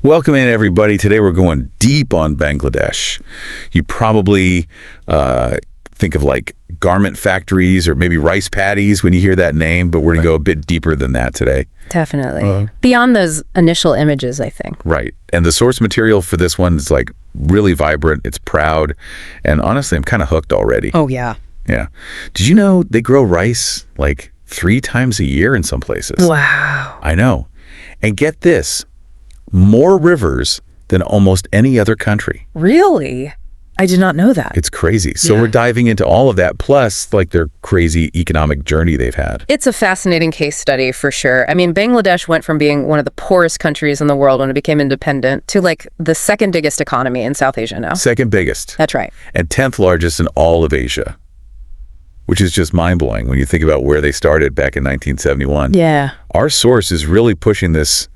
Welcome in, everybody. Today we're going deep on Bangladesh. You probably think of like garment factories or maybe rice paddies when you hear that name, but we're going to go a bit deeper than that today. Definitely. Beyond those initial images, I think. Right. And the source material for this one is like really vibrant. It's proud. And honestly, I'm kind of hooked already. Oh, yeah. Yeah. Did you know they grow rice like 3 times a year in some places? Wow. I know. And get this. More rivers than almost any other country. Really? I did not know that. It's crazy. So we're diving into all of that, plus like their crazy economic journey they've had. It's a fascinating case study for sure. I mean, Bangladesh went from being one of the poorest countries in the world when it became independent to like the second biggest economy in South Asia now. Second biggest. That's right. And 10th largest in all of Asia, which is just mind-blowing when you think about where they started back in 1971. Yeah. Our source is really pushing this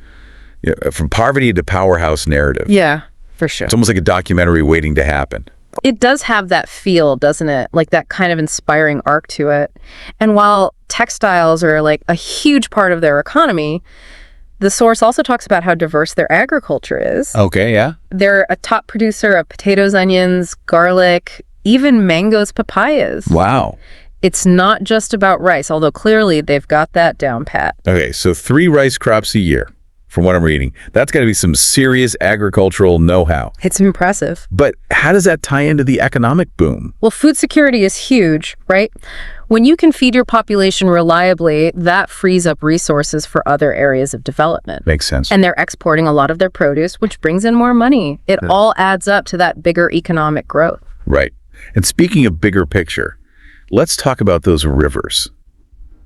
from poverty to powerhouse narrative. Yeah, for sure. It's almost like a documentary waiting to happen. It does have that feel, doesn't it? Like that kind of inspiring arc to it. And while textiles are like a huge part of their economy, the source also talks about how diverse their agriculture is. Okay, yeah. They're a top producer of potatoes, onions, garlic, even mangoes, papayas. Wow. It's not just about rice, although clearly they've got that down pat. Okay, so 3 rice crops a year. From what I'm reading, that's got to be some serious agricultural know-how. It's impressive. But how does that tie into the economic boom? Well, food security is huge, right? When you can feed your population reliably, that frees up resources for other areas of development. Makes sense. And they're exporting a lot of their produce, which brings in more money. It all adds up to that bigger economic growth. Right. And speaking of bigger picture, let's talk about those rivers.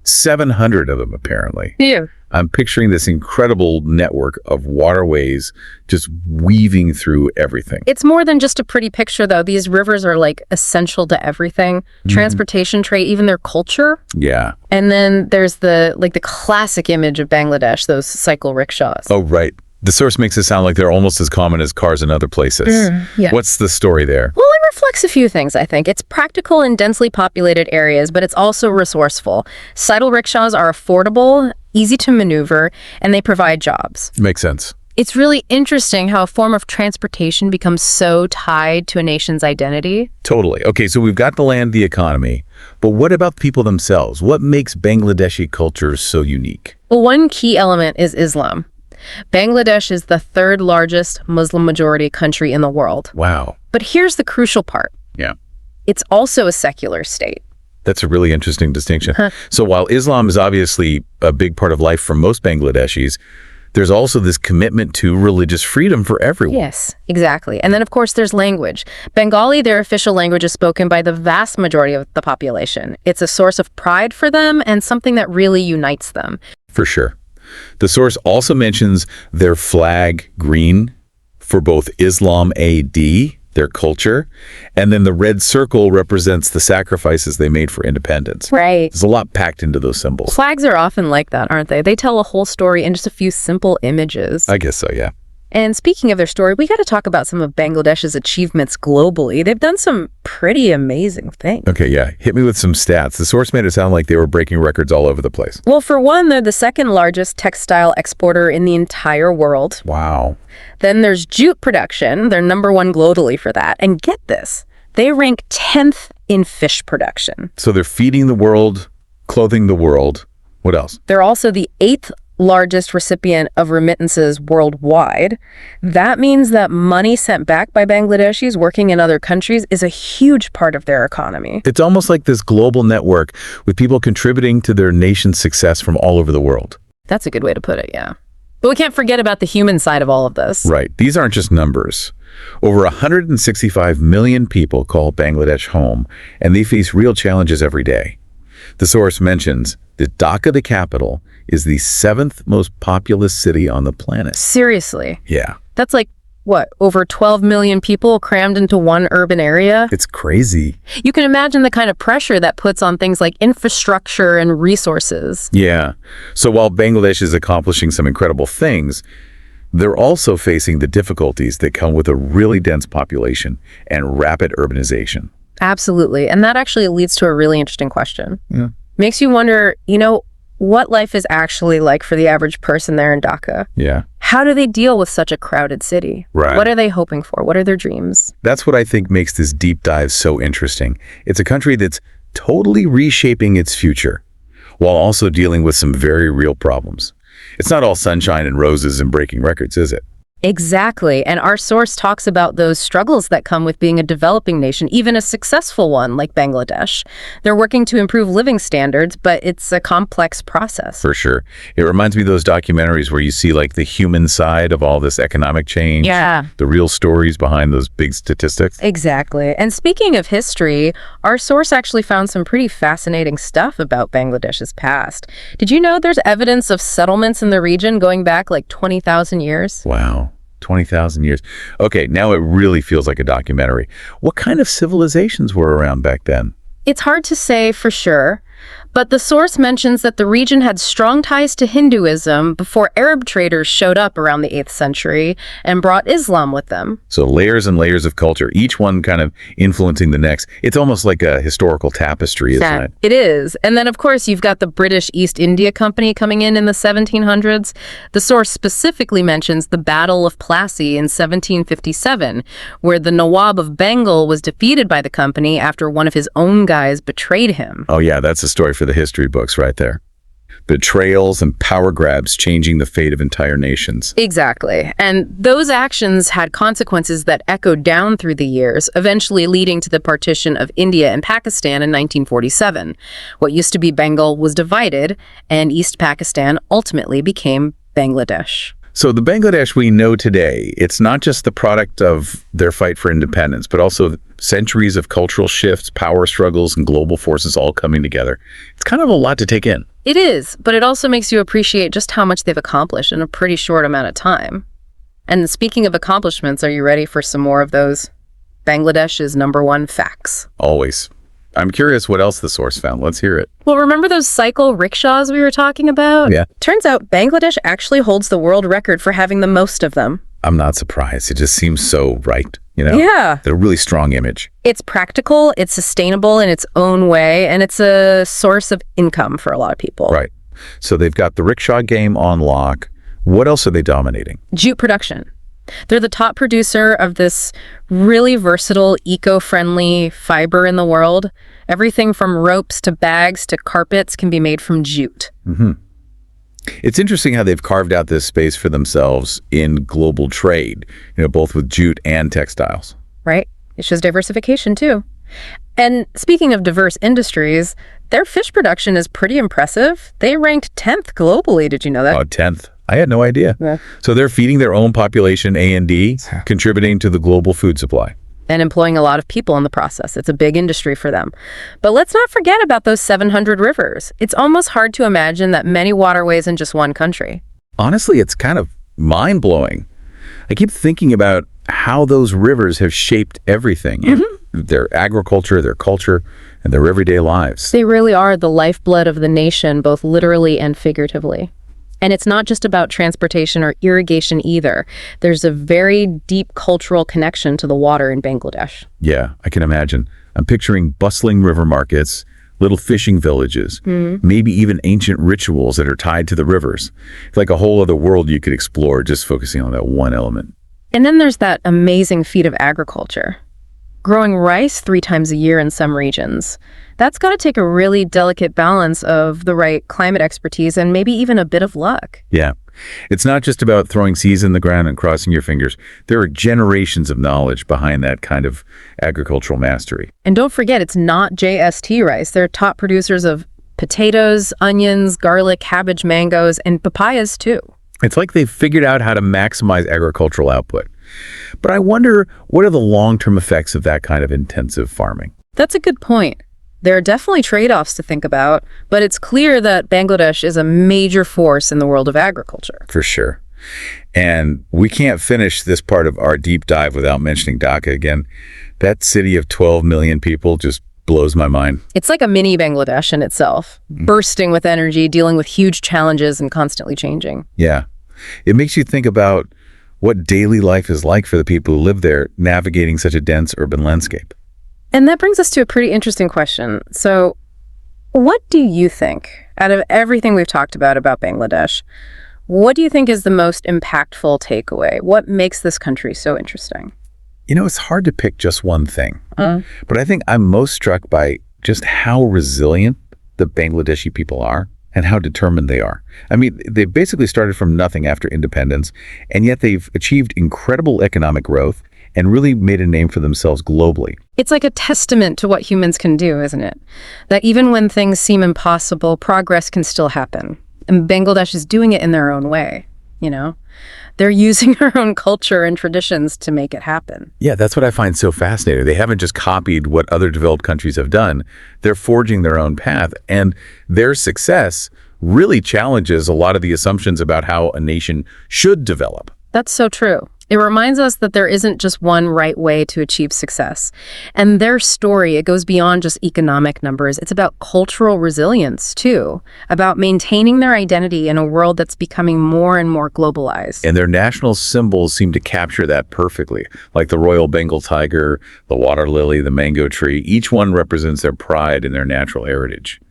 700 of them, apparently. Yeah. I'm picturing this incredible network of waterways just weaving through everything. It's more than just a pretty picture, though. These rivers are like essential to everything. Transportation, trade, even their culture. Yeah. And then there's the classic image of Bangladesh, those cycle rickshaws. Oh, right. The source makes it sound like they're almost as common as cars in other places. Yeah. What's the story there? Well, it reflects a few things, I think. It's practical in densely populated areas, but it's also resourceful. Cycle rickshaws are affordable, easy to maneuver, and they provide jobs. Makes sense. It's really interesting how a form of transportation becomes so tied to a nation's identity. Totally. Okay, so we've got the land, the economy, but what about people themselves? What makes Bangladeshi culture so unique? Well, one key element is Islam. Bangladesh is the 3rd largest Muslim majority country in the world. Wow. But here's the crucial part. Yeah. It's also a secular state. That's a really interesting distinction. So while Islam is obviously a big part of life for most Bangladeshis, there's also this commitment to religious freedom for everyone. Yes, exactly. And then, of course, there's language. Bengali, their official language, is spoken by the vast majority of the population. It's a source of pride for them and something that really unites them. For sure. The source also mentions their flag green for both Islam AD, their culture, and then the red circle represents the sacrifices they made for independence. Right. There's a lot packed into those symbols. Flags are often like that, aren't they? They tell a whole story in just a few simple images. I guess so, yeah. And speaking of their story, we got to talk about some of Bangladesh's achievements globally. They've done some pretty amazing things. Okay, yeah. Hit me with some stats. The source made it sound like they were breaking records all over the place. Well, for one, they're the 2nd largest textile exporter in the entire world. Wow. Then there's jute production. They're #1 globally for that. And get this, they rank 10th in fish production. So they're feeding the world, clothing the world. What else? They're also the 8th largest recipient of remittances worldwide. That means that money sent back by Bangladeshis working in other countries is a huge part of their economy. It's almost like this global network with people contributing to their nation's success from all over the world. That's a good way to put it, yeah. But we can't forget about the human side of all of this. Right. These aren't just numbers. Over 165 million people call Bangladesh home, and they face real challenges every day. The source mentions that Dhaka, the capital, is the 7th most populous city on the planet. Seriously? Yeah. That's like, what, over 12 million people crammed into one urban area? It's crazy. You can imagine the kind of pressure that puts on things like infrastructure and resources. Yeah. So while Bangladesh is accomplishing some incredible things, they're also facing the difficulties that come with a really dense population and rapid urbanization. Absolutely. And that actually leads to a really interesting question. Yeah. Makes you wonder, what life is actually like for the average person there in Dhaka. Yeah. How do they deal with such a crowded city? Right. What are they hoping for? What are their dreams? That's what I think makes this deep dive so interesting. It's a country that's totally reshaping its future while also dealing with some very real problems. It's not all sunshine and roses and breaking records, is it? Exactly. And our source talks about those struggles that come with being a developing nation, even a successful one like Bangladesh. They're working to improve living standards, but it's a complex process. For sure. It reminds me of those documentaries where you see like the human side of all this economic change. Yeah. The real stories behind those big statistics. Exactly. And speaking of history, our source actually found some pretty fascinating stuff about Bangladesh's past. Did you know there's evidence of settlements in the region going back like 20,000 years? Wow. 20,000 years. Okay, now it really feels like a documentary. What kind of civilizations were around back then? It's hard to say for sure, but the source mentions that the region had strong ties to Hinduism before Arab traders showed up around the 8th century and brought Islam with them. So layers and layers of culture, each one kind of influencing the next. It's almost like a historical tapestry, isn't it? It is. And then, of course, you've got the British East India Company coming in the 1700s. The source specifically mentions the Battle of Plassey in 1757, where the Nawab of Bengal was defeated by the company after one of his own guys betrayed him. Oh yeah, that's a story for the history books right there. Betrayals and power grabs changing the fate of entire nations. Exactly. And those actions had consequences that echoed down through the years, eventually leading to the partition of India and Pakistan in 1947. What used to be Bengal was divided, and East Pakistan ultimately became Bangladesh. So the Bangladesh we know today, it's not just the product of their fight for independence, but also centuries of cultural shifts, power struggles, and global forces all coming together. It's kind of a lot to take in. It is, but it also makes you appreciate just how much they've accomplished in a pretty short amount of time. And speaking of accomplishments, are you ready for some more of those Bangladesh's #1 facts? Always. I'm curious what else the source found. Let's hear it. Well, remember those cycle rickshaws we were talking about? Yeah. Turns out Bangladesh actually holds the world record for having the most of them. I'm not surprised. It just seems so right, you know? Yeah. They're a really strong image. It's practical, it's sustainable in its own way, and it's a source of income for a lot of people. Right. So they've got the rickshaw game on lock. What else are they dominating? Jute production. They're the top producer of this really versatile, eco-friendly fiber in the world. Everything from ropes to bags to carpets can be made from jute. Mm-hmm. It's interesting how they've carved out this space for themselves in global trade, both with jute and textiles. Right. It shows diversification, too. And speaking of diverse industries, their fish production is pretty impressive. They ranked 10th globally. Did you know that? Oh, 10th. I had no idea. Yeah. So they're feeding their own population A&D, contributing to the global food supply. And employing a lot of people in the process. It's a big industry for them. But let's not forget about those 700 rivers. It's almost hard to imagine that many waterways in just one country. Honestly, it's kind of mind-blowing. I keep thinking about how those rivers have shaped everything. Mm-hmm. Their agriculture, their culture, and their everyday lives. They really are the lifeblood of the nation, both literally and figuratively. And it's not just about transportation or irrigation either. There's a very deep cultural connection to the water in Bangladesh. Yeah, I can imagine. I'm picturing bustling river markets, little fishing villages, maybe even ancient rituals that are tied to the rivers. It's like a whole other world you could explore just focusing on that one element. And then there's that amazing feat of agriculture. Growing rice 3 times a year in some regions. That's got to take a really delicate balance of the right climate expertise and maybe even a bit of luck. Yeah. It's not just about throwing seeds in the ground and crossing your fingers. There are generations of knowledge behind that kind of agricultural mastery. And don't forget, it's not JST rice. They're top producers of potatoes, onions, garlic, cabbage, mangoes, and papayas too. It's like they've figured out how to maximize agricultural output. But I wonder, what are the long-term effects of that kind of intensive farming? That's a good point. There are definitely trade-offs to think about, but it's clear that Bangladesh is a major force in the world of agriculture. For sure. And we can't finish this part of our deep dive without mentioning Dhaka again. That city of 12 million people just blows my mind. It's like a mini Bangladesh in itself, bursting with energy, dealing with huge challenges and constantly changing. Yeah. It makes you think about what daily life is like for the people who live there, navigating such a dense urban landscape. And that brings us to a pretty interesting question. So what do you think, out of everything we've talked about Bangladesh, What do you think is the most impactful takeaway? What makes this country so interesting? It's hard to pick just one thing, but I think I'm most struck by just how resilient the Bangladeshi people are and how determined they are. I mean, they basically started from nothing after independence, and yet they've achieved incredible economic growth and really made a name for themselves globally. It's like a testament to what humans can do, isn't it? That even when things seem impossible, progress can still happen. And Bangladesh is doing it in their own way, you know? They're using their own culture and traditions to make it happen. Yeah, that's what I find so fascinating. They haven't just copied what other developed countries have done. They're forging their own path, and their success really challenges a lot of the assumptions about how a nation should develop. That's so true. It reminds us that there isn't just one right way to achieve success. And their story, it goes beyond just economic numbers. It's about cultural resilience, too, about maintaining their identity in a world that's becoming more and more globalized. And their national symbols seem to capture that perfectly, like the Royal Bengal tiger, the water lily, the mango tree. Each one represents their pride and their natural heritage.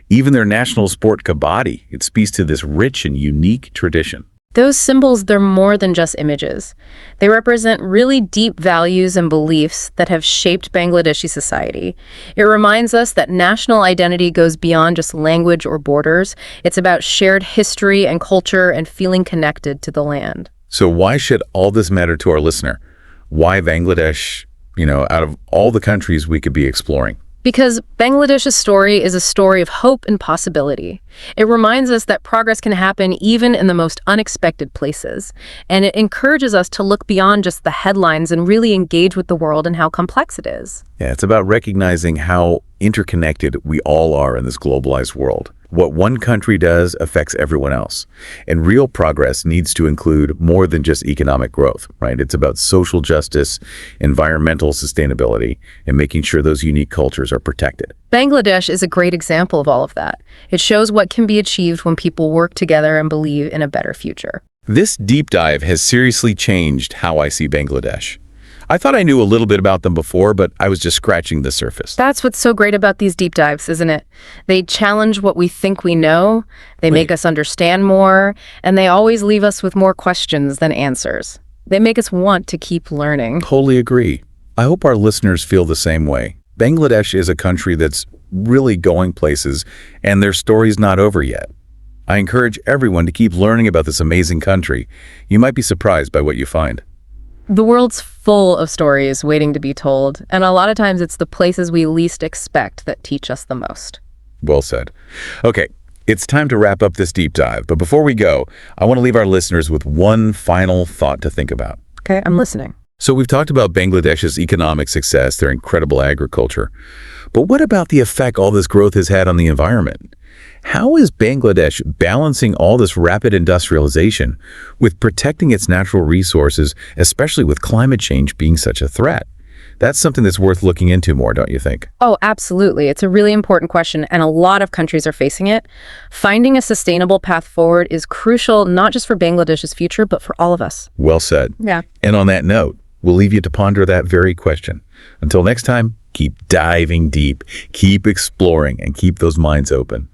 Even their national sport, kabaddi, it speaks to this rich and unique tradition. Those symbols, they're more than just images. They represent really deep values and beliefs that have shaped Bangladeshi society. It reminds us that national identity goes beyond just language or borders. It's about shared history and culture and feeling connected to the land. So why should all this matter to our listener? Why Bangladesh, out of all the countries we could be exploring? Because Bangladesh's story is a story of hope and possibility. It reminds us that progress can happen even in the most unexpected places. And it encourages us to look beyond just the headlines and really engage with the world and how complex it is. Yeah, it's about recognizing how interconnected we all are in this globalized world. What one country does affects everyone else. And real progress needs to include more than just economic growth, right? It's about social justice, environmental sustainability, and making sure those unique cultures are protected. Bangladesh is a great example of all of that. It shows what can be achieved when people work together and believe in a better future. This deep dive has seriously changed how I see Bangladesh. I thought I knew a little bit about them before, but I was just scratching the surface. That's what's so great about these deep dives, isn't it? They challenge what we think we know, they make us understand more, and they always leave us with more questions than answers. They make us want to keep learning. Totally agree. I hope our listeners feel the same way. Bangladesh is a country that's really going places, and their story's not over yet. I encourage everyone to keep learning about this amazing country. You might be surprised by what you find. The world's full of stories waiting to be told, and a lot of times it's the places we least expect that teach us the most. Well said. Okay, it's time to wrap up this deep dive, but before we go, I want to leave our listeners with one final thought to think about. Okay, I'm listening. So we've talked about Bangladesh's economic success, their incredible agriculture, but what about the effect all this growth has had on the environment? How is Bangladesh balancing all this rapid industrialization with protecting its natural resources, especially with climate change being such a threat? That's something that's worth looking into more, don't you think? Oh, absolutely. It's a really important question, and a lot of countries are facing it. Finding a sustainable path forward is crucial, not just for Bangladesh's future, but for all of us. Well said. Yeah. And on that note, we'll leave you to ponder that very question. Until next time, keep diving deep, keep exploring, and keep those minds open.